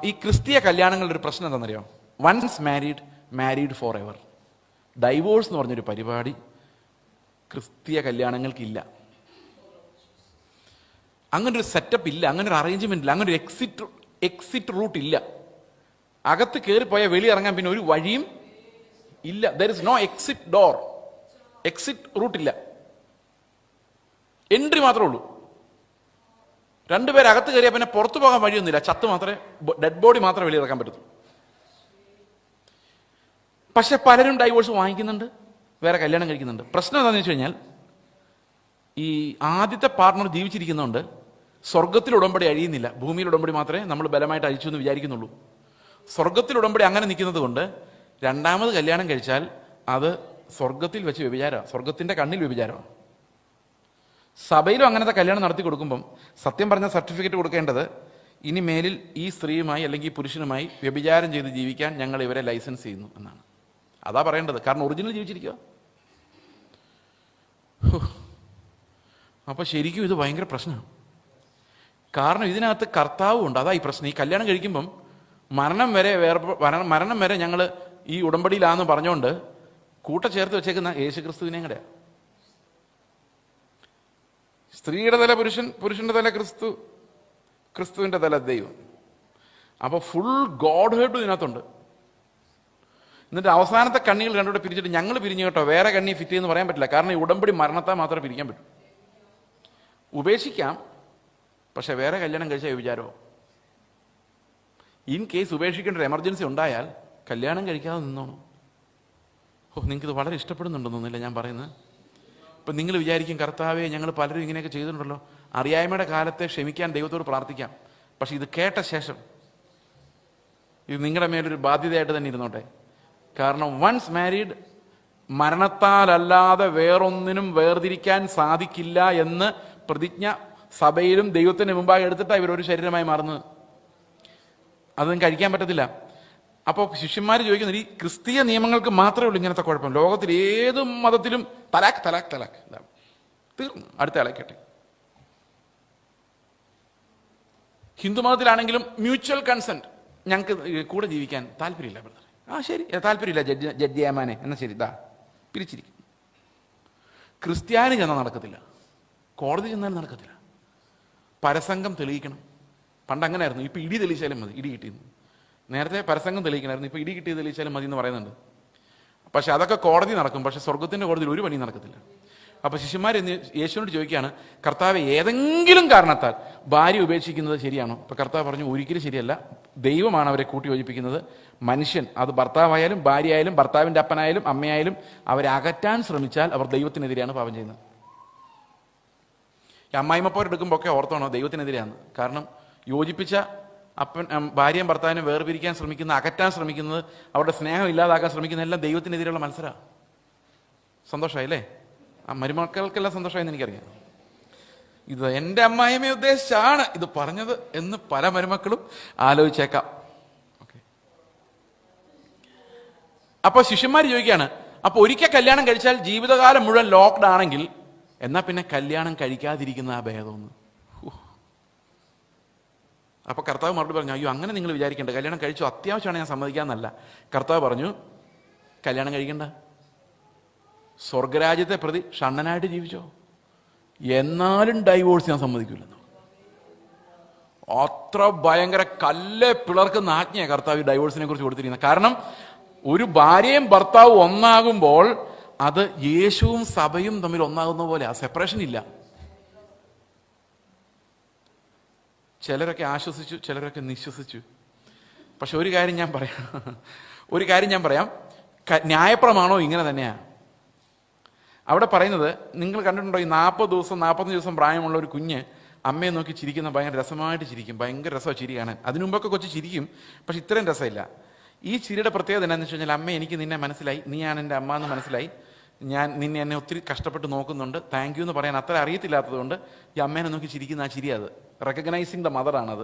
ഈ ക്രിസ്തീയ കല്യാണങ്ങളുടെ ഒരു പ്രശ്നം എന്താണെന്നറിയോ? Once married for ever. Divorce എന്ന് പറഞ്ഞൊരു പരിപാടി ക്രിസ്തീയ കല്യാണങ്ങൾക്കില്ല. അങ്ങനൊരു സെറ്റപ്പ് ഇല്ല, അങ്ങനൊരു അറേഞ്ച്മെന്റ് ഇല്ല, അങ്ങനൊരു എക്സിറ്റ് റൂട്ട് ഇല്ല. അകത്ത് കയറിപ്പോയാൽ വെളിയിറങ്ങാൻ പിന്നെ ഒരു വഴിയും ഇല്ല. There is no exit door, exit route ഇല്ല. എൻട്രി മാത്രമേ ഉള്ളൂ. രണ്ടുപേരെ അകത്ത് കയറിയാൽ പിന്നെ പുറത്തു പോകാൻ വഴിയൊന്നുമില്ല. ചത്ത് മാത്രമേ, ഡെഡ് ബോഡി മാത്രമേ വെളിയിറക്കാൻ പറ്റത്തുള്ളൂ. പക്ഷെ പലരും ഡൈവോഴ്സ് വാങ്ങിക്കുന്നുണ്ട്, വേറെ കല്യാണം കഴിക്കുന്നുണ്ട്. പ്രശ്നം എന്താണെന്ന് വെച്ച് കഴിഞ്ഞാൽ, ഈ ആദ്യത്തെ പാർട്ണർ ജീവിച്ചിരിക്കുന്നതുകൊണ്ട് സ്വർഗത്തിൽ ഉടമ്പടി അഴിയുന്നില്ല. ഭൂമിയിൽ ഉടമ്പടി മാത്രമേ നമ്മൾ ബലമായിട്ട് അഴിച്ചു എന്ന് വിചാരിക്കുന്നുള്ളൂ. സ്വർഗത്തിൽ ഉടമ്പടി അങ്ങനെ നിൽക്കുന്നത് കൊണ്ട് രണ്ടാമത് കല്യാണം കഴിച്ചാൽ അത് സ്വർഗത്തിൽ വെച്ച് വ്യഭിചാരമാണ്, സ്വർഗത്തിന്റെ കണ്ണിൽ വ്യഭിചാരമാണ്. സഭയിലും അങ്ങനത്തെ കല്യാണം നടത്തി കൊടുക്കുമ്പം സത്യം പറഞ്ഞ സർട്ടിഫിക്കറ്റ് കൊടുക്കേണ്ടത് ഇനി മേലിൽ ഈ സ്ത്രീയുമായി അല്ലെങ്കിൽ ഈ പുരുഷനുമായി വ്യഭിചാരം ചെയ്ത് ജീവിക്കാൻ ഞങ്ങൾ ഇവരെ ലൈസൻസ് ചെയ്യുന്നു എന്നാണ്. അതാ പറയേണ്ടത്. കാരണം ഒറിജിനൽ ജീവിച്ചിരിക്കുക. അപ്പൊ ശരിക്കും ഇത് ഭയങ്കര പ്രശ്നമാണ്. കാരണം ഇതിനകത്ത് കർത്താവും ഉണ്ട്. അതാ ഈ പ്രശ്നം. ഈ കല്യാണം കഴിക്കുമ്പം മരണം വരെ ഞങ്ങൾ ഈ ഉടമ്പടിയിലാന്ന് പറഞ്ഞുകൊണ്ട് ചേർത്ത് വെച്ചേക്കുന്ന യേശുക്രിസ്തുവിനെയും കൂടെയാണ്. സ്ത്രീയുടെ തല പുരുഷൻ, പുരുഷന്റെ തല ക്രിസ്തു, ക്രിസ്തുവിന്റെ തല ദൈവം. അപ്പൊ ഫുൾ ഗോഡ് ഹെഡ് ഇതിനകത്തുണ്ട്. എന്നിട്ട് അവസാനത്തെ കണ്ണികൾ രണ്ടുകൂടെ പിരിച്ചിട്ട് ഞങ്ങൾ പിരിഞ്ഞു കേട്ടോ, വേറെ കണ്ണി ഫിറ്റ് ചെയ്യുമെന്ന് പറയാൻ പറ്റില്ല. കാരണം ഈ ഉടമ്പടി മരണത്താൽ മാത്രമേ പിരിക്കാൻ പറ്റൂ. ഉപേക്ഷിക്കാം, പക്ഷെ വേറെ കല്യാണം കഴിച്ച വിചാരമോ. ഇൻ കേസ് ഉപേക്ഷിക്കേണ്ട ഒരു എമർജൻസി ഉണ്ടായാൽ കല്യാണം കഴിക്കാതെ നിന്നോണോ? നിങ്ങൾക്കിത് വളരെ ഇഷ്ടപ്പെടുന്നുണ്ടെന്നൊന്നുമില്ല ഞാൻ പറയുന്നത്. ഇപ്പം നിങ്ങൾ വിചാരിക്കും, കർത്താവെ ഞങ്ങൾ പലരും ഇങ്ങനെയൊക്കെ ചെയ്തിട്ടുണ്ടല്ലോ, അറിയായ്മയുടെ കാലത്തെ ക്ഷമിക്കാൻ ദൈവത്തോട് പ്രാർത്ഥിക്കാം. പക്ഷെ ഇത് കേട്ട ശേഷം ഇത് നിങ്ങളുടെ മേലൊരു ബാധ്യതയായിട്ട് തന്നെ ഇരുന്നോട്ടെ. കാരണം വൺസ് മാരീഡ്, മരണത്താലല്ലാതെ വേറൊന്നിനും വേർതിരിക്കാൻ സാധിക്കില്ല എന്ന് പ്രതിജ്ഞ സഭയിലും ദൈവത്തിന് മുമ്പാകെ എടുത്തിട്ടാണ് ഇവരൊരു ശരീരമായി മാറുന്നത്. അതൊന്നും കഴിക്കാൻ പറ്റത്തില്ല. അപ്പോൾ ശിഷ്യന്മാർ ചോദിക്കുന്നത്, ഈ ക്രിസ്തീയ നിയമങ്ങൾക്ക് മാത്രമേ ഉള്ളൂ ഇങ്ങനത്തെ കുഴപ്പം, ലോകത്തിൽ ഏത് മതത്തിലും തലാക്ക് തലാക്ക് തലാക്ക്, തീർന്നു, അടുത്ത ആളേക്കട്ടെ. ഹിന്ദു മതത്തിലാണെങ്കിലും മ്യൂച്വൽ കൺസെന്റ്, ഞങ്ങൾക്ക് കൂടെ ജീവിക്കാൻ താല്പര്യമില്ല ബ്രദർ. ആ ശരി, താല്പര്യമില്ല ജഡ്ജി ഏമാനെ, എന്നാൽ ശരി, ഇതാ പിരിച്ചിരിക്കും. ക്രിസ്ത്യാനി ചെന്നാൽ നടക്കത്തില്ല, കോടതി ചെന്നാലും നടക്കത്തില്ല. പരസംഗം തെളിയിക്കണം. പണ്ട് അങ്ങനെയായിരുന്നു. ഇപ്പൊ ഇടി തെളിയിച്ചാലും മതി, ഇടി കിട്ടിയെന്ന്. നേരത്തെ പരസംഗം തെളിയിക്കണമായിരുന്നു, ഇപ്പൊ ഇടി കിട്ടിയത് തെളിയിച്ചാലും മതി എന്ന് പറയുന്നുണ്ട്. പക്ഷെ അതൊക്കെ കോടതി നടക്കും, പക്ഷെ സ്വർഗത്തിന്റെ കോടതിയിൽ ഒരു പണി നടക്കത്തില്ല. അപ്പൊ ശിഷ്യന്മാർ യേശുവിനോട് ചോദിക്കുകയാണ്, കർത്താവ് ഏതെങ്കിലും കാരണത്താൽ ഭാര്യ ഉപേക്ഷിക്കുന്നത് ശരിയാണോ? അപ്പൊ കർത്താവ് പറഞ്ഞു, ഒരിക്കലും ശരിയല്ല. ദൈവമാണ് അവരെ കൂട്ടി യോജിപ്പിക്കുന്നത്. മനുഷ്യൻ, അത് ഭർത്താവായാലും ഭാര്യയായാലും ഭർത്താവിന്റെ അപ്പനായാലും അമ്മയായാലും, അവരെ അകറ്റാൻ ശ്രമിച്ചാൽ അവർ ദൈവത്തിനെതിരെയാണ് പാപം ചെയ്യുന്നത്. ഈ അമ്മായിമ്മപ്പോരെടുക്കുമ്പോൾ ഒക്കെ ഓർത്തോണോ, ദൈവത്തിനെതിരെയാണ്. കാരണം യോജിപ്പിച്ച ഭാര്യയും ഭർത്താവിനെ വേർപിരിക്കാൻ ശ്രമിക്കുന്ന, അകറ്റാൻ ശ്രമിക്കുന്നത്, അവരുടെ സ്നേഹം ഇല്ലാതാക്കാൻ ശ്രമിക്കുന്ന എല്ലാം ദൈവത്തിനെതിരെയുള്ള മത്സരമാണ്. സന്തോഷമായില്ലേ? ആ മരുമക്കൾക്കെല്ലാം സന്തോഷമായെന്ന് എനിക്കറിയാം. ഇത് എൻ്റെ അമ്മായിമ്മയെ ഉദ്ദേശിച്ചാണ് ഇത് പറഞ്ഞത് എന്ന് പല മരുമക്കളും ആലോചിച്ചേക്കാം. ഓക്കെ. അപ്പൊ ശിഷ്യന്മാർ ചോദിക്കുകയാണ്, അപ്പൊ ഒരിക്കൽ കല്യാണം കഴിച്ചാൽ ജീവിതകാലം മുഴുവൻ ലോക്ക്ഡ് ആണെങ്കിൽ എന്നാ പിന്നെ കല്യാണം കഴിക്കാതിരിക്കുന്ന ആ ഭേദമൊന്ന്. അപ്പൊ കർത്താവ് മറുപടി പറഞ്ഞു, അയ്യോ അങ്ങനെ നിങ്ങൾ വിചാരിക്കേണ്ട, കല്യാണം കഴിച്ചു, അത്യാവശ്യമാണ്, ഞാൻ സമ്മതിക്കാന്നല്ല. കർത്താവ് പറഞ്ഞു, കല്യാണം കഴിക്കണ്ട, സ്വർഗരാജ്യത്തെ പ്രതി ഷണ്ണനായിട്ട് ജീവിച്ചോ, എന്നാലും ഡൈവോഴ്സ് ഞാൻ സമ്മതിക്കില്ലെന്നോ. അത്ര ഭയങ്കര കല്ലെ പിളർക്കുന്ന ആജ്ഞയാണ് കർത്താവ് ഡൈവോഴ്സിനെ കുറിച്ച് കൊടുത്തിരിക്കുന്നത്. കാരണം ഒരു ഭാര്യയും ഭർത്താവും ഒന്നാകുമ്പോൾ അത് യേശുവും സഭയും തമ്മിൽ ഒന്നാകുന്ന പോലെ, ആ സെപ്പറേഷൻ ഇല്ല. ചിലരൊക്കെ ആശ്വസിച്ചു, ചിലരൊക്കെ നിശ്വസിച്ചു. പക്ഷെ ഒരു കാര്യം ഞാൻ പറയാം, ന്യായപ്രമാണോ ഇങ്ങനെ തന്നെയാ. അവിടെ പറയുന്നത് നിങ്ങൾ കണ്ടിട്ടുണ്ടോ, ഈ 45 ദിവസം പ്രായമുള്ള ഒരു കുഞ്ഞ് അമ്മയെ നോക്കി ചിരിക്കുന്ന ഭയങ്കര രസമായിട്ട് ചിരിക്കും. ഭയങ്കര രസമാണ് ചിരി കാണാൻ. അതിനു മുമ്പൊക്കെ കൊച്ചു ചിരിക്കും, പക്ഷെ ഇത്രയും രസമില്ല. ഈ ചിരിയുടെ പ്രത്യേകത എന്താണെന്ന് വെച്ച് കഴിഞ്ഞാൽ, അമ്മ എനിക്ക് നിന്നെ മനസ്സിലായി, നീയാണ് എൻ്റെ അമ്മ എന്ന് മനസ്സിലായി, ഞാൻ എന്നെ ഒത്തിരി കഷ്ടപ്പെട്ട് നോക്കുന്നുണ്ട്, താങ്ക് യു എന്ന് പറയാൻ അത്ര അറിയത്തില്ലാത്തതുകൊണ്ട് ഈ അമ്മേനെ നോക്കി ചിരിക്കുന്ന ആ ചിരി, അത് റെക്കഗ്നൈസിങ് ദ മദറാണത്.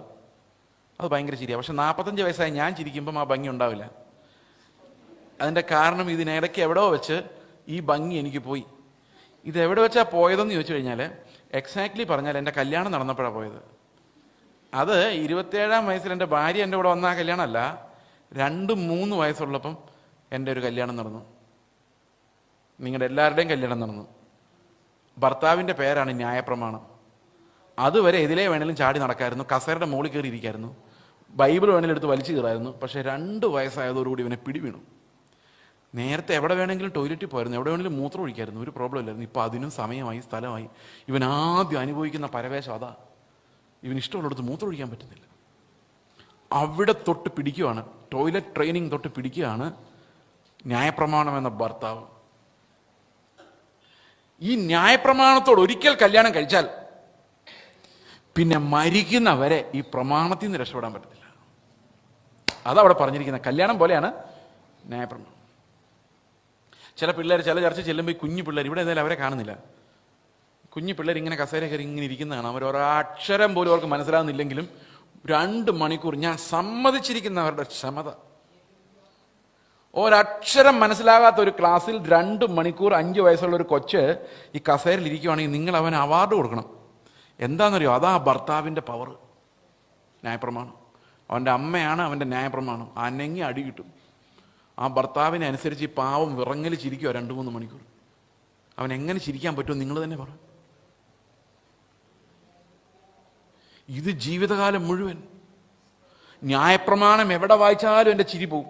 അത് ഭയങ്കര ചിരിയാണ്. പക്ഷെ 45 വയസ്സായി ഞാൻ ചിരിക്കുമ്പം ആ ഭംഗി ഉണ്ടാവില്ല. അതിൻ്റെ കാരണം ഇതിനിടയ്ക്ക് എവിടെയോ വെച്ച് ഈ ഭംഗി എനിക്ക് പോയി. ഇത് എവിടെ വെച്ചാൽ പോയതെന്ന് ചോദിച്ചു കഴിഞ്ഞാൽ, എക്സാക്ട്ലി പറഞ്ഞാൽ എൻ്റെ കല്യാണം നടന്നപ്പോഴാണ് പോയത്. അത് 27-ാം വയസ്സിൽ എൻ്റെ ഭാര്യ എൻ്റെ കൂടെ വന്ന കല്യാണമല്ല, 2-3 വയസ്സുള്ളപ്പം എൻ്റെ ഒരു കല്യാണം നടന്നു. നിങ്ങളുടെ എല്ലാവരുടെയും കല്യാണം നടന്നു. ഭർത്താവിൻ്റെ പേരാണ് ന്യായപ്രമാണം. അതുവരെ എതിലേ വേണേലും ചാടി നടക്കായിരുന്നു, കസേരയുടെ മുകളിൽ കയറി ഇരിക്കായിരുന്നു, ബൈബിൾ വേണേലും എടുത്ത് വലിച്ചു കയറായിരുന്നു. പക്ഷേ 2 വയസ്സായതോടുകൂടി ഇവനെ പിടി വീണു. നേരത്തെ എവിടെ വേണമെങ്കിലും ടോയ്ലറ്റിൽ പോയിരുന്നു, എവിടെ വേണമെങ്കിലും മൂത്രം ഒഴിക്കായിരുന്നു, ഒരു പ്രോബ്ലം ഇല്ലായിരുന്നു. ഇപ്പം അതിനും സമയമായി, സ്ഥലമായി. ഇവൻ ആദ്യം അനുഭവിക്കുന്ന പരവേശം അതാ. ഇവൻ ഇഷ്ടമുള്ളിടത്ത് മൂത്രം ഒഴിക്കാൻ പറ്റുന്നില്ല. അവിടെ തൊട്ട് പിടിക്കുകയാണ്, ടോയ്ലറ്റ് ട്രെയിനിങ് തൊട്ട് പിടിക്കുകയാണ് ന്യായപ്രമാണം എന്ന ഭർത്താവ്. ഈ ന്യായപ്രമാണത്തോട് ഒരിക്കൽ കല്യാണം കഴിച്ചാൽ പിന്നെ മരിക്കുന്നവരെ ഈ പ്രമാണത്തിൽ നിന്ന് രക്ഷപ്പെടാൻ പറ്റത്തില്ല. അതവിടെ പറഞ്ഞിരിക്കുന്ന കല്യാണം പോലെയാണ് ന്യായപ്രമാണം. ചില പിള്ളേർ ചില ചർച്ച ചെല്ലുമ്പോൾ ഈ കുഞ്ഞു പിള്ളേർ, ഇവിടെ ഏതായാലും അവരെ കാണുന്നില്ല, കുഞ്ഞു പിള്ളേർ ഇങ്ങനെ കസേര കയറി ഇങ്ങനെ ഇരിക്കുന്നതാണ്. അവർ ഒരക്ഷരം പോലും അവർക്ക് മനസ്സിലാകുന്നില്ലെങ്കിലും 2 മണിക്കൂർ, ഞാൻ സമ്മതിച്ചിരിക്കുന്നവരുടെ ക്ഷമത, ഒരക്ഷരം മനസ്സിലാകാത്ത ഒരു ക്ലാസ്സിൽ 2 മണിക്കൂർ 5 വയസ്സുള്ള ഒരു കൊച്ച് ഈ കസേരയിൽ ഇരിക്കുവാണെങ്കിൽ നിങ്ങൾ അവന് അവാർഡ് കൊടുക്കണം. എന്താണെന്നറിയോ? അതാ ഭർത്താവിൻ്റെ പവർ. ന്യായപ്രമാണം. അവൻ്റെ അമ്മയാണ് അവൻ്റെ ന്യായപ്രമാണം. അനങ്ങി അടി കിട്ടും. ആ ഭർത്താവിനെ അനുസരിച്ച് ഈ പാവം വിറങ്ങൽ ചിരിക്കുക 2-3 മണിക്കൂർ. അവൻ എങ്ങനെ ചിരിക്കാൻ പറ്റുമോ നിങ്ങൾ തന്നെ പറ. ഇത് ജീവിതകാലം മുഴുവൻ ന്യായപ്രമാണം എവിടെ വായിച്ചാലും എൻ്റെ ചിരി പോവും.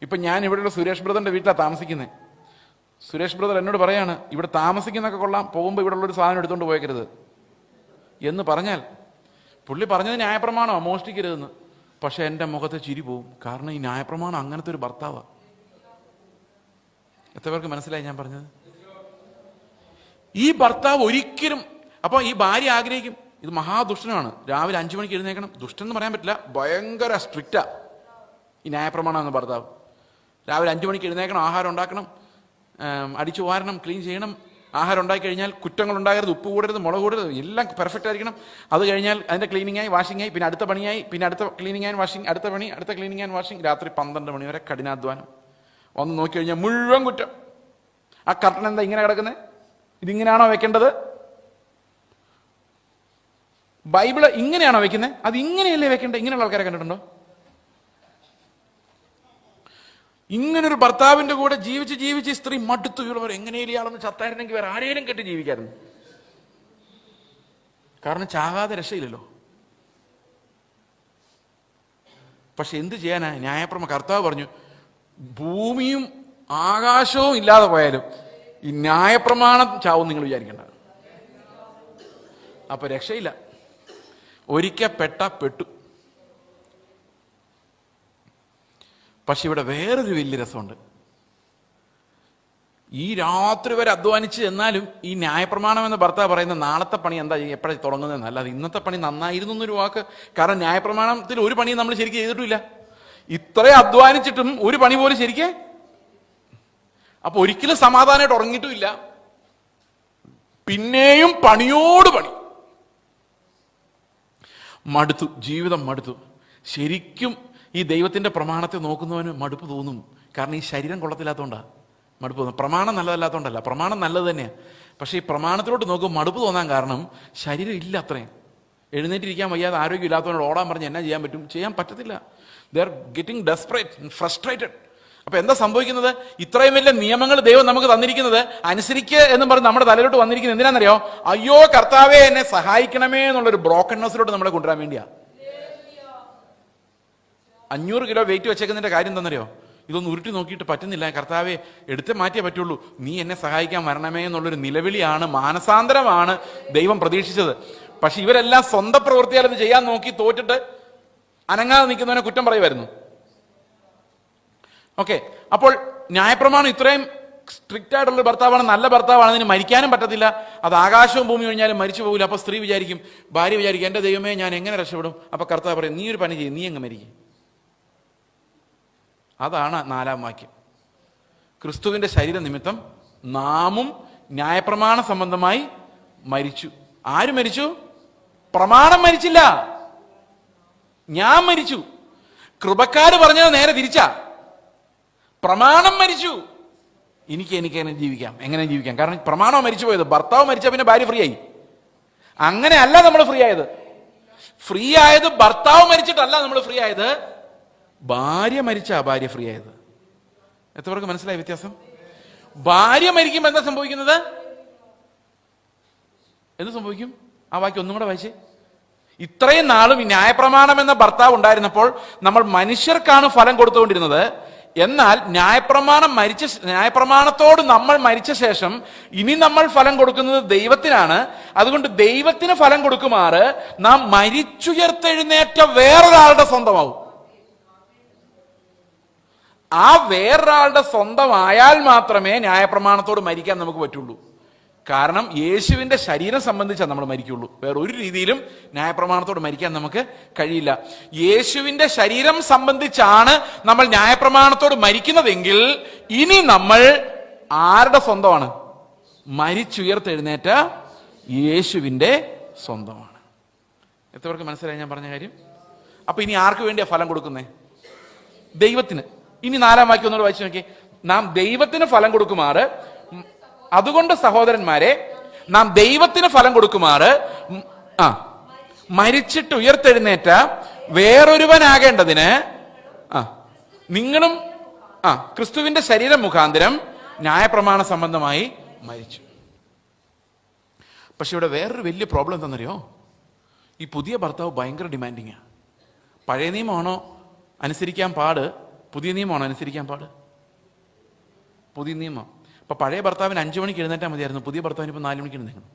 ഇപ്പം ഞാൻ ഇവിടെയുള്ള സുരേഷ് ബ്രദറിൻ്റെ വീട്ടിലാണ് താമസിക്കുന്നത്. സുരേഷ് ബ്രദർ എന്നോട് പറയാണ്, ഇവിടെ താമസിക്കുന്നൊക്കെ കൊള്ളാം, പോകുമ്പോൾ ഇവിടെ ഉള്ളൊരു സാധനം എടുത്തുകൊണ്ട് പോയേക്കരുത് എന്ന് പറഞ്ഞാൽ, പുള്ളി പറഞ്ഞത് ന്യായപ്രമാണമാണ്, മോഷ്ടിക്കരുതെന്ന്. പക്ഷെ എൻ്റെ മുഖത്ത് ചിരി പോവും. കാരണം ഈ ന്യായപ്രമാണം അങ്ങനത്തെ ഒരു ഭർത്താവാണ്. എത്ര പേർക്ക് മനസ്സിലായി ഞാൻ പറഞ്ഞത്? ഈ ഭർത്താവ് ഒരിക്കലും, അപ്പോൾ ഈ ഭാര്യ ആഗ്രഹിക്കും, ഇത് മഹാദുഷ്ടനാണ്, രാവിലെ 5 മണിക്ക് എഴുന്നേക്കണം. ദുഷ്ടൻ എന്ന് പറയാൻ പറ്റില്ല, ഭയങ്കര സ്ട്രിക്റ്റാ ഈ ന്യായപ്രമാണം എന്ന ഭർത്താവ്. രാവിലെ 5 മണിക്ക് എഴുന്നേക്കണം, ആഹാരം ഉണ്ടാക്കണം, അടിച്ചു വാരണം, ക്ലീൻ ചെയ്യണം. ആഹാരം ഉണ്ടാക്കി കഴിഞ്ഞാൽ കുറ്റങ്ങൾ ഉണ്ടാകരുത്, ഉപ്പ് കൂടരുത്, മുളക് കൂടരുത്, എല്ലാം പെർഫെക്റ്റ് ആയിരിക്കണം. അത് കഴിഞ്ഞാൽ അതിൻ്റെ ക്ലീനിങ്ങായി, വാഷിംഗായി, പിന്നെ അടുത്ത പണിയായി, പിന്നെ അടുത്ത ക്ലീനിങ് ആൻഡ് വാഷിംഗ്, അടുത്ത പണി, അടുത്ത ക്ലീനിങ് ആൻഡ് വാഷിംഗ്. രാത്രി 12 മണി വരെ കഠിനാധ്വാനം. ഒന്ന് നോക്കി കഴിഞ്ഞാൽ മുഴുവൻ കുറ്റം. ആ കർട്ടൻ എന്താ ഇങ്ങനെ കിടക്കുന്നത്? ഇതിങ്ങനെയാണോ വെക്കേണ്ടത്? ബൈബിള് ഇങ്ങനെയാണോ വെക്കുന്നത്? അത് ഇങ്ങനെയല്ലേ വെക്കേണ്ടത്? ഇങ്ങനെയുള്ള ആൾക്കാരെ കണ്ടിട്ടുണ്ടോ? ഇങ്ങനൊരു ഭർത്താവിന്റെ കൂടെ ജീവിച്ച് സ്ത്രീ മടുത്തു. ഇവർ എങ്ങനെയും ഇയാളൊന്ന് ചത്തായിരുന്നെങ്കിൽ വേറെ ആരെയും കെട്ടി ജീവിക്കായിരുന്നു. കാരണം ചാകാതെ രക്ഷയില്ലല്ലോ. പക്ഷെ എന്ത് ചെയ്യാനാ? ന്യായപ്രമാണം കർത്താവ് പറഞ്ഞു, ഭൂമിയും ആകാശവും ഇല്ലാതെ പോയാലും ഈ ന്യായപ്രമാണം ചാവും നിങ്ങൾ വിചാരിക്കേണ്ട. അപ്പൊ രക്ഷയില്ല. ഒരിക്കൽ പെട്ടു. പക്ഷെ ഇവിടെ വേറൊരു വലിയ രസമുണ്ട്. ഈ രാത്രി വരെ അധ്വാനിച്ച് എന്നാലും ഈ ന്യായപ്രമാണം എന്ന ഭർത്താവ് പറയുന്ന നാളത്തെ പണി എന്താ എപ്പോഴാണ് തുടങ്ങുന്നതെന്ന്. അല്ലാതെ ഇന്നത്തെ പണി നന്നായിരുന്നു എന്നൊരു വാക്ക്. കാരണം ന്യായപ്രമാണത്തിൽ ഒരു പണിയും നമ്മൾ ശരിക്കും ചെയ്തിട്ടില്ല. ഇത്രയും അധ്വാനിച്ചിട്ടും ഒരു പണി പോലും ശരിക്കേ. അപ്പൊ ഒരിക്കലും സമാധാനമായിട്ട് ഉറങ്ങിയിട്ടുമില്ല. പിന്നെയും പണിയോട് പണി. മടുത്തു, ജീവിതം മടുത്തു. ശരിക്കും ഈ ദൈവത്തിന്റെ പ്രമാണത്തെ നോക്കുന്നവന് മടുപ്പ് തോന്നും. കാരണം ഈ ശരീരം കൊള്ളത്തില്ലാത്തതുകൊണ്ടാണ് മടുപ്പ് തോന്നും. പ്രമാണം നല്ലതല്ലാത്തതുകൊണ്ടല്ല, പ്രമാണം നല്ലത് തന്നെയാണ്. പക്ഷെ ഈ പ്രമാണത്തിലോട്ട് നോക്കുമ്പോൾ മടുപ്പ് തോന്നാൻ കാരണം ശരീരം ഇല്ല അത്രയും. എഴുന്നേറ്റിരിക്കാൻ വയ്യാതെ ആരോഗ്യം ഇല്ലാത്തവനോട് ഓടാൻ പറഞ്ഞ് എന്നാ ചെയ്യാൻ പറ്റും? ചെയ്യാൻ പറ്റത്തില്ല. They are getting desperate, frustrated. അപ്പൊ എന്താ സംഭവിക്കുന്നത്? ഇത്രയും വലിയ നിയമങ്ങൾ ദൈവം നമുക്ക് തന്നിരിക്കുന്നത് അനുസരിക്കുക എന്ന് പറഞ്ഞ് നമ്മുടെ തലയിലോട്ട് വന്നിരിക്കുന്നത് എന്തിനാണെന്നറിയോ? അയ്യോ കർത്താവേ എന്നെ സഹായിക്കണമേ എന്നുള്ളൊരു ബ്രോക്കൺനെസ്സിലോട്ട് നമ്മളെ കൊണ്ടുവരാൻ വേണ്ടിയാ. 500 കിലോ വെയിറ്റ് വെച്ചേക്കുന്നതിന്റെ കാര്യം എന്താണെന്നറിയോ? ഇതൊന്നും ഉരുട്ടി നോക്കിയിട്ട് പറ്റുന്നില്ല, കർത്താവെ എടുത്തേ മാറ്റിയേ പറ്റുള്ളൂ, നീ എന്നെ സഹായിക്കാൻ വരണമേ എന്നുള്ളൊരു നിലവിളിയാണ്, മാനസാന്തരമാണ് ദൈവം പ്രതീക്ഷിച്ചത്. പക്ഷെ ഇവരെല്ലാം സ്വന്തം പ്രവൃത്തിയാൽ ഇത് ചെയ്യാൻ നോക്കി തോറ്റിട്ട് അനങ്ങാതെ നിൽക്കുന്നവനെ കുറ്റം പറയുമായിരുന്നു. ഓക്കെ, അപ്പോൾ ന്യായപ്രമാണം ഇത്രയും സ്ട്രിക്റ്റ് ആയിട്ടുള്ള ഭർത്താവാണ്, നല്ല ഭർത്താവാണ്, അതിന് മരിക്കാനും പറ്റത്തില്ല. അത് ആകാശവും ഭൂമി കഴിഞ്ഞാലും മരിച്ചു പോകില്ല. അപ്പൊ സ്ത്രീ വിചാരിക്കും, ഭാര്യ വിചാരിക്കും, എന്റെ ദൈവമേ ഞാൻ എങ്ങനെ രക്ഷപ്പെടും? അപ്പൊ കർത്താവ് പറയും, നീ ഒരു പണി ചെയ്യും, നീ അങ്ങ് മരിക്കും. അതാണ് 4-ാം വാക്യം. ക്രിസ്തുവിന്റെ ശരീര നിമിത്തം നാമും ന്യായപ്രമാണ സംബന്ധമായി മരിച്ചു. ആര് മരിച്ചു? പ്രമാണം മരിച്ചില്ല, ഞാൻ മരിച്ചു. കൃപക്കാര് പറഞ്ഞത് നേരെ തിരിച്ചാ. പ്രമാണം മരിച്ചു. എനിക്ക് എങ്ങനെ ജീവിക്കാം? കാരണം പ്രമാണം മരിച്ചു പോയത്. ഭർത്താവ് മരിച്ച പിന്നെ ഭാര്യ ഫ്രീ ആയി. അങ്ങനെയല്ല നമ്മൾ ഫ്രീ ആയത്. ഫ്രീ ആയത് ഭർത്താവ് മരിച്ചിട്ടല്ല നമ്മൾ ഫ്രീ ആയത്, ഭാര്യ മരിച്ചാ ഭാര്യ ഫ്രീ ആയത്. എത്ര പേർക്ക് മനസ്സിലായ വ്യത്യാസം? ഭാര്യ മരിക്കുമ്പോൾ എന്താ സംഭവിക്കുന്നത്? എന്ത് സംഭവിക്കും? ആ വാക്യം ഒന്നും കൂടെ വായിച്ചേ. ഇത്രയും നാളും ഈ ന്യായപ്രമാണം എന്ന ഭർത്താവ് ഉണ്ടായിരുന്നപ്പോൾ നമ്മൾ മനുഷ്യർക്കാണ് ഫലം കൊടുത്തുകൊണ്ടിരുന്നത്. എന്നാൽ ന്യായപ്രമാണത്തോട് നമ്മൾ മരിച്ച ശേഷം ഇനി നമ്മൾ ഫലം കൊടുക്കുന്നത് ദൈവത്തിനാണ്. അതുകൊണ്ട് ദൈവത്തിന് ഫലം കൊടുക്കുമാറ് നാം മരിച്ചുയർത്തെഴുന്നേറ്റ വേറൊരാളുടെ സ്വന്തമാവും. ആ വേറൊരാളുടെ സ്വന്തമായാൽ മാത്രമേ ന്യായപ്രമാണത്തോട് മരിക്കാൻ നമുക്ക് പറ്റുള്ളൂ. കാരണം യേശുവിന്റെ ശരീരം സംബന്ധിച്ചാണ് നമ്മൾ മരിക്കുള്ളൂ. വേറെ ഒരു രീതിയിലും ന്യായപ്രമാണത്തോട് മരിക്കാൻ നമുക്ക് കഴിയില്ല. യേശുവിന്റെ ശരീരം സംബന്ധിച്ചാണ് നമ്മൾ ന്യായപ്രമാണത്തോട് മരിക്കുന്നതെങ്കിൽ ഇനി നമ്മൾ ആരുടെ സ്വന്തമാണ്? മരിച്ചുയർത്തെഴുന്നേറ്റ യേശുവിന്റെ സ്വന്തമാണ്. എത്ര പേർക്ക് മനസ്സിലായി ഞാൻ പറഞ്ഞ കാര്യം? അപ്പൊ ഇനി ആർക്ക് വേണ്ടിയാ ഫലം കൊടുക്കുന്നേ? ദൈവത്തിന്. ഇനി 4-ാം വാക്യം ഒന്നുകൂടെ വായിച്ചു നോക്കി. നാം ദൈവത്തിന് ഫലം കൊടുക്കുമാറ്, അതുകൊണ്ട് സഹോദരന്മാരെ നാം ദൈവത്തിന് ഫലം കൊടുക്കുമാറ് മരിച്ചിട്ട് ഉയർത്തെഴുന്നേറ്റ വേറൊരുവനാകേണ്ടതിന് നിങ്ങളും ക്രിസ്തുവിന്റെ ശരീരം മുഖാന്തരം ന്യായപ്രമാണ സംബന്ധമായി മരിച്ചു. പക്ഷെ ഇവിടെ വേറൊരു വലിയ പ്രോബ്ലം എന്താണെന്നറിയോ? ഈ പുതിയ ഭർത്താവ് ഭയങ്കര ഡിമാൻഡിങ്ങാ. പഴയ നിയമമാണോ അനുസരിക്കാൻ പാട്, പുതിയ നിയമമാണോ അനുസരിക്കാൻ പാട്? പുതിയ നിയമം. ഇപ്പൊ പഴയ ഭർത്താവിന് 5 മണിക്ക് എഴുന്നേറ്റാൽ മതിയായിരുന്നു, പുതിയ ഭർത്താവിന് ഇപ്പൊ 4 മണിക്ക് എഴുന്നേക്കണം.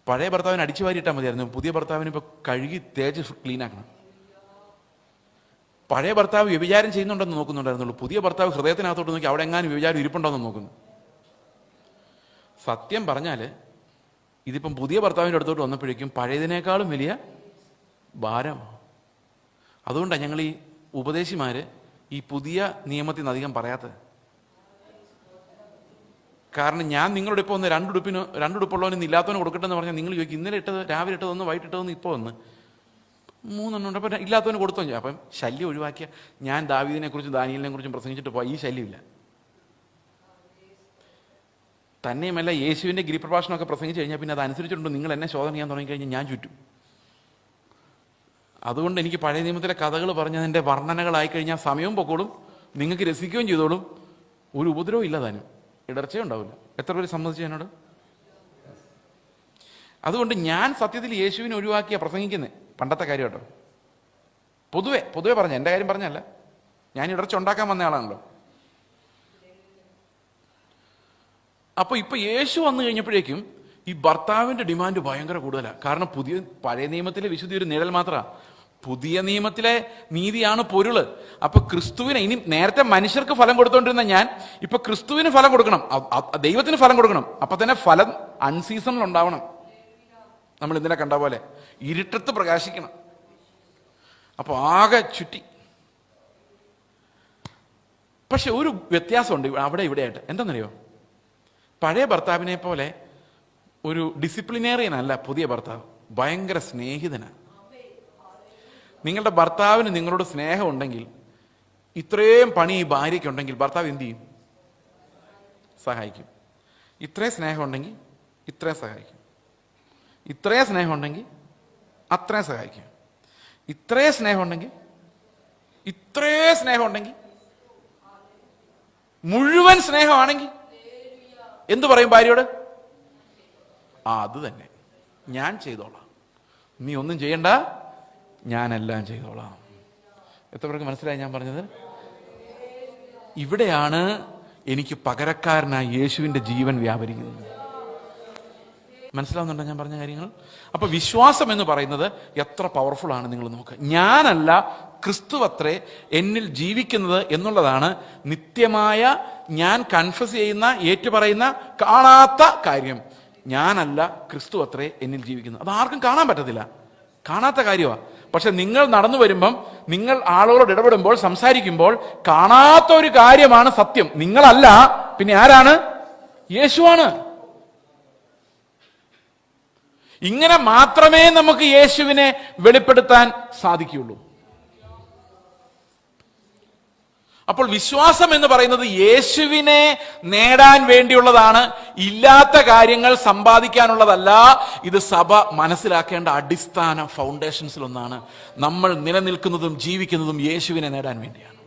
പഴയ ഭർത്താവിന് അടിച്ചു വാരിയിട്ടാൽ മതിയായിരുന്നു, പുതിയ ഭർത്താവിന് ഇപ്പൊ കഴുകി തേച്ച് ക്ലീൻ ആക്കണം. പഴയ ഭർത്താവ് വ്യഭിചാരം ചെയ്യുന്നുണ്ടെന്ന് നോക്കുന്നുണ്ടായിരുന്നുള്ളൂ, പുതിയ ഭർത്താവ് ഹൃദയത്തിനകത്തോട്ട് നോക്കി അവിടെ എങ്ങാനും വ്യഭിചാരം ഇരിപ്പുണ്ടോന്ന് നോക്കുന്നു. സത്യം പറഞ്ഞാല് ഇതിപ്പം പുതിയ ഭർത്താവിൻ്റെ അടുത്തോട്ട് വന്നപ്പോഴേക്കും പഴയതിനേക്കാളും വലിയ ഭാരമാണ്. അതുകൊണ്ടാണ് ഞങ്ങൾ ഈ ഉപദേശിമാര് ഈ പുതിയ നിയമത്തിൽ നിന്ന് അധികം പറയാത്തത്. കാരണം ഞാൻ നിങ്ങളോട് ഇപ്പോൾ ഒന്ന് രണ്ടുടുപ്പുള്ളവന് ഇല്ലാത്തവന് കൊടുക്കട്ടെ എന്ന് പറഞ്ഞാൽ നിങ്ങൾ ചോദിക്കും, ഇന്നലെ ഇട്ടത്, രാവിലെ ഇട്ടതൊന്ന്, വൈകിട്ട് ഇട്ടതൊന്ന്, ഇപ്പോൾ ഒന്ന് 3 എണ്ണം ഉണ്ട്, അപ്പം ഇല്ലാത്തവന് കൊടുത്തോ. അപ്പം ശല്യം ഒഴിവാക്കിയ ഞാൻ ദാവീദിനെ കുറിച്ചും ദാനിയേലിനെ കുറിച്ചും പ്രസംഗിച്ചിട്ട് പോയി, ഈ ശല്യമില്ല. തന്നെയുമല്ല, യേശുവിൻ്റെ ഗിരിപ്രഭാഷണമൊക്കെ പ്രസംഗിച്ച് കഴിഞ്ഞാൽ പിന്നെ അതനുസരിച്ചിട്ടുണ്ട് നിങ്ങൾ എന്നെ ശോധന ചെയ്യാൻ തുടങ്ങിക്കഴിഞ്ഞാൽ ഞാൻ ചുറ്റും. അതുകൊണ്ട് എനിക്ക് പഴയ നിയമത്തിലെ കഥകൾ പറഞ്ഞതിൻ്റെ വർണ്ണനകളായി കഴിഞ്ഞാൽ സമയവും പൊക്കോളും, നിങ്ങൾക്ക് രസിക്കുകയും ചെയ്തോളും, ഒരു ഉപദ്രവം ഇല്ല, താനും ഇടർച്ചയും ഉണ്ടാവില്ല. എത്ര പേര് സമ്മതിച്ചു എന്നോട്? അതുകൊണ്ട് ഞാൻ സത്യത്തിൽ യേശുവിനെ ഒഴിവാക്കിയ പ്രസംഗിക്കുന്നത്. പണ്ടത്തെ കാര്യം കേട്ടോ, പൊതുവെ പറഞ്ഞ, എൻ്റെ കാര്യം പറഞ്ഞല്ല, ഞാൻ ഇടർച്ച ഉണ്ടാക്കാൻ വന്ന ആളാണല്ലോ. അപ്പൊ ഇപ്പൊ യേശു വന്നു കഴിഞ്ഞപ്പോഴേക്കും ഈ ഭർത്താവിന്റെ ഡിമാൻഡ് ഭയങ്കര കൂടുതലാണ്. കാരണം പഴയ നിയമത്തിലെ വിശുദ്ധി ഒരു നിഴൽ മാത്രമാണ്, പുതിയ നിയമത്തിലെ നീതിയാണ് പൊരുള്. അപ്പൊ ക്രിസ്തുവിനെ, ഇനി നേരത്തെ മനുഷ്യർക്ക് ഫലം കൊടുത്തോണ്ടിരുന്ന ഞാൻ ഇപ്പൊ ക്രിസ്തുവിന് ഫലം കൊടുക്കണം, ദൈവത്തിന് ഫലം കൊടുക്കണം. അപ്പൊ തന്നെ ഫലം അൺസീസണിൽ ഉണ്ടാവണം. നമ്മൾ ഇന്നലെ കണ്ട പോലെ ഇരുട്ടത്ത് പ്രകാശിക്കണം. അപ്പൊ ആകെ ചുറ്റി. പക്ഷെ ഒരു വ്യത്യാസമുണ്ട് അവിടെ ഇവിടെയായിട്ട്. എന്താണെന്നറിയോ? പഴയ ഭർത്താവിനെ പോലെ ഒരു ഡിസിപ്ലിനേറിയൻ അല്ല പുതിയ ഭർത്താവ്, ഭയങ്കര സ്നേഹിതനാണ്. നിങ്ങളുടെ ഭർത്താവിന് നിങ്ങളോട് സ്നേഹം ഉണ്ടെങ്കിൽ, ഇത്രയും പണി ഈ ഭാര്യയ്ക്കുണ്ടെങ്കിൽ ഭർത്താവ് എന്ത് ചെയ്യും? സഹായിക്കും. ഇത്രയും സ്നേഹം ഉണ്ടെങ്കിൽ ഇത്രയും സഹായിക്കും, ഇത്രയും സ്നേഹം ഉണ്ടെങ്കിൽ അത്രയും സഹായിക്കും, ഇത്രയും സ്നേഹം ഉണ്ടെങ്കിൽ ഇത്രയും സ്നേഹം ഉണ്ടെങ്കിൽ, മുഴുവൻ സ്നേഹമാണെങ്കിൽ എന്തു പറയും ഭാര്യയോട്? അത് തന്നെ, ഞാൻ ചെയ്തോളാം, നീ ഒന്നും ചെയ്യണ്ട, ഞാനെല്ലാം ചെയ്തോളാം. എത്ര പേർക്ക് മനസ്സിലായി ഞാൻ പറഞ്ഞത്? ഇവിടെയാണ് എനിക്ക് പകരക്കാരനായി യേശുവിന്റെ ജീവൻ വ്യാപരിക്കുന്നത്. മനസ്സിലാവുന്നുണ്ടോ ഞാൻ പറഞ്ഞ കാര്യങ്ങൾ? അപ്പൊ വിശ്വാസം എന്ന് പറയുന്നത് എത്ര പവർഫുൾ ആണ് നിങ്ങൾ നോക്കുക. ഞാനല്ല, ക്രിസ്തുവത്രേ എന്നിൽ ജീവിക്കുന്നത് എന്നുള്ളതാണ് നിത്യമായ ഞാൻ കൺഫസ് ചെയ്യുന്ന, ഏറ്റുപറയുന്ന, കാണാത്ത കാര്യം. ഞാനല്ല, ക്രിസ്തുവത്രേ എന്നിൽ ജീവിക്കുന്നത്. അത് ആർക്കും കാണാൻ പറ്റത്തില്ല, കാണാത്ത കാര്യമാണ്. പക്ഷെ നിങ്ങൾ നടന്നു വരുമ്പം, നിങ്ങൾ ആളുകളോട് ഇടപെടുമ്പോൾ, സംസാരിക്കുമ്പോൾ കാണാത്ത ഒരു കാര്യമാണ് സത്യം. നിങ്ങളല്ല, പിന്നെ ആരാണ്? യേശുവാണ്. ഇങ്ങനെ മാത്രമേ നമുക്ക് യേശുവിനെ വെളിപ്പെടുത്താൻ സാധിക്കുകയുള്ളൂ. അപ്പോൾ വിശ്വാസം എന്ന് പറയുന്നത് യേശുവിനെ നേടാൻ വേണ്ടിയുള്ളതാണ്, ഇല്ലാത്ത കാര്യങ്ങൾ സമ്പാദിക്കാനുള്ളതല്ല. ഇത് സഭ മനസ്സിലാക്കേണ്ട അടിസ്ഥാന ഫൗണ്ടേഷൻസിലൊന്നാണ്. നമ്മൾ നിലനിൽക്കുന്നതും ജീവിക്കുന്നതും യേശുവിനെ നേടാൻ വേണ്ടിയാണ്.